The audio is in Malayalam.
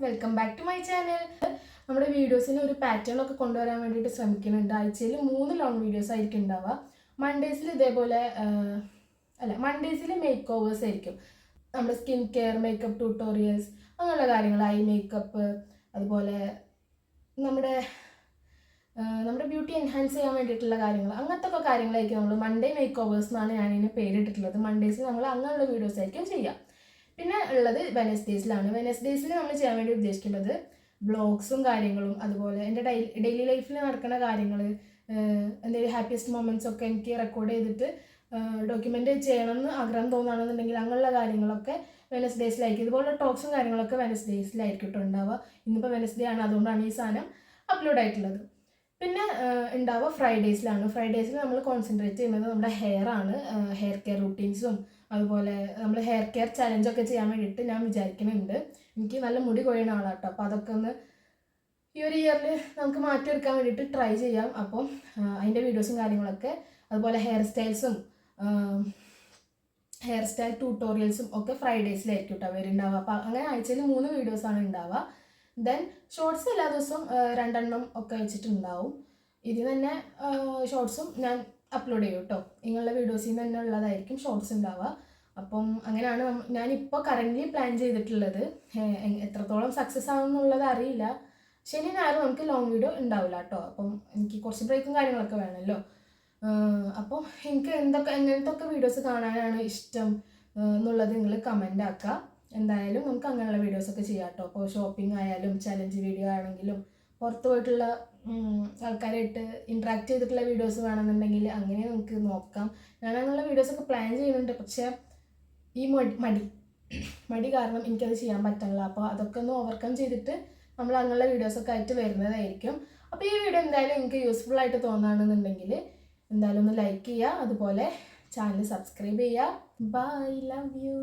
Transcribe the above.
Welcome back to my channel. നമ്മുടെ വീഡിയോസിന് ഒരു പാറ്റേൺ ഒക്കെ കൊണ്ടുവരാൻ വേണ്ടിയിട്ട് ശ്രമിക്കുന്നുണ്ട്. ആഴ്ചയിൽ 3 ലോങ് വീഡിയോസ് ആയിരിക്കും ഉണ്ടാവുക. മൺഡേസിൽ ഇതേപോലെ മൺഡേസിൽ മേക്ക് ഓവേഴ്സ് ആയിരിക്കും. നമ്മുടെ സ്കിൻ കെയർ, മേക്കപ്പ് ട്യൂട്ടോറിയൽസ്, അങ്ങനെയുള്ള കാര്യങ്ങൾ, ഐ മേക്കപ്പ്, അതുപോലെ നമ്മുടെ ബ്യൂട്ടി എൻഹാൻസ് ചെയ്യാൻ വേണ്ടിയിട്ടുള്ള കാര്യങ്ങൾ, അങ്ങനത്തെ ഒക്കെ കാര്യങ്ങളായിരിക്കും നമ്മൾ മൺഡേ മേക്ക് ഓവേഴ്സ് എന്നാണ് ഞാനിതിന് പേരിട്ടിട്ടുള്ളത്. മൺഡേസിൽ നമ്മൾ അങ്ങനെയുള്ള വീഡിയോസ് ആയിരിക്കും ചെയ്യുക. പിന്നെ ഉള്ളത് വെനസ്ഡേസിലാണ്. വെനസ്ഡേസിൽ നമ്മൾ ചെയ്യാൻ വേണ്ടി ഉദ്ദേശിക്കുന്നത് വ്ളോഗ്സും കാര്യങ്ങളും, അതുപോലെ എൻ്റെ ഡെയിലി ലൈഫിൽ നടക്കുന്ന കാര്യങ്ങൾ, എന്തെങ്കിലും ഹാപ്പിയസ്റ്റ് മൊമെൻറ്റ്സ് ഒക്കെ എനിക്ക് റെക്കോർഡ് ചെയ്തിട്ട് ഡോക്യുമെൻ്റ് ചെയ്യണമെന്ന് ആഗ്രഹം തോന്നുകയാണെന്നുണ്ടെങ്കിൽ അങ്ങനെയുള്ള കാര്യങ്ങളൊക്കെ വെനസ്ഡേസിലായിരിക്കും. ഇതുപോലെ ടോക്സും കാര്യങ്ങളൊക്കെ വെനസ്ഡേസിലായിരിക്കും കേട്ടോ ഉണ്ടാവുക. ഇന്നിപ്പോൾ വെനസ്ഡേ ആണ്, അതുകൊണ്ടാണ് ഈ സാധനം അപ്ലോഡ് ആയിട്ടുള്ളത്. പിന്നെ ഉണ്ടാവുക ഫ്രൈഡേസിലാണ്. ഫ്രൈഡേസിൽ നമ്മൾ കോൺസെൻട്രേറ്റ് ചെയ്യുന്നത് നമ്മുടെ ഹെയർ ആണ്. ഹെയർ കെയർ റൂട്ടീൻസും അതുപോലെ നമ്മൾ ഹെയർ കെയർ ചലഞ്ചൊക്കെ ചെയ്യാൻ വേണ്ടിയിട്ട് ഞാൻ വിചാരിക്കുന്നുണ്ട്. എനിക്ക് നല്ല മുടി കൊഴിയുന്ന ആളാണ് കേട്ടോ. അപ്പോൾ അതൊക്കെ ഒന്ന് ഈ ഒരു ഇയറിൽ നമുക്ക് മാറ്റിയെടുക്കാൻ വേണ്ടിയിട്ട് ട്രൈ ചെയ്യാം. അപ്പം അതിൻ്റെ വീഡിയോസും കാര്യങ്ങളൊക്കെ, അതുപോലെ ഹെയർ സ്റ്റൈൽ ട്യൂട്ടോറിയൽസും ഒക്കെ ഫ്രൈഡേസിലായിരിക്കും കേട്ടോ വരുന്നുണ്ടാവുക. അപ്പോൾ അങ്ങനെ ആഴ്ചയിൽ 3 വീഡിയോസാണ് ഉണ്ടാവുക. ദെൻ ഷോർട്സ് എല്ലാ ദിവസവും 2 എണ്ണം ഒക്കെ വെച്ചിട്ടുണ്ടാവും. ഇതിൽ തന്നെ ഷോർട്സും ഞാൻ അപ്ലോഡ് ചെയ്യും കേട്ടോ. ഇങ്ങനെയുള്ള വീഡിയോസിൽ നിന്ന് തന്നെ ഉള്ളതായിരിക്കും ഷോർട്സ് ഉണ്ടാവുക. അപ്പം അങ്ങനെയാണ് ഞാനിപ്പോൾ കറൻ്റ്ലി പ്ലാൻ ചെയ്തിട്ടുള്ളത്. എത്രത്തോളം സക്സസ് ആവുമെന്നുള്ളത് അറിയില്ല. ശനി ഞായർ നമുക്ക് ലോങ് വീഡിയോ ഉണ്ടാവില്ല കേട്ടോ. അപ്പം എനിക്ക് കുറച്ച് ബ്രേക്കും കാര്യങ്ങളൊക്കെ വേണമല്ലോ. അപ്പോൾ എനിക്ക് എങ്ങനത്തെ വീഡിയോസ് കാണാനാണ് ഇഷ്ടം എന്നുള്ളത് നിങ്ങൾ കമൻ്റ് ആക്കുക. എന്തായാലും നമുക്ക് അങ്ങനെയുള്ള വീഡിയോസൊക്കെ ചെയ്യാം കേട്ടോ. അപ്പോൾ ഷോപ്പിംഗ് ആയാലും ചലഞ്ച് വീഡിയോ ആണെങ്കിലും പുറത്ത് പോയിട്ടുള്ള ആൾക്കാരായിട്ട് ഇൻട്രാക്ട് ചെയ്തിട്ടുള്ള വീഡിയോസ് വേണമെന്നുണ്ടെങ്കിൽ അങ്ങനെ നമുക്ക് നോക്കാം. ഞാൻ അങ്ങനെയുള്ള വീഡിയോസൊക്കെ പ്ലാൻ ചെയ്യുന്നുണ്ട്. പക്ഷേ ഈ മടി കാരണം എനിക്കത് ചെയ്യാൻ പറ്റില്ല. അപ്പോൾ അതൊക്കെ ഒന്ന് ഓവർകം ചെയ്തിട്ട് നമ്മൾ അങ്ങനെയുള്ള വീഡിയോസൊക്കെ ആയിട്ട് വരുന്നതായിരിക്കും. അപ്പോൾ ഈ വീഡിയോ എന്തായാലും എനിക്ക് യൂസ്ഫുൾ ആയിട്ട് തോന്നുകയാണെന്നുണ്ടെങ്കിൽ എന്തായാലും ഒന്ന് ലൈക്ക് ചെയ്യുക, അതുപോലെ ചാനൽ സബ്സ്ക്രൈബ് ചെയ്യുക. Bye, love U.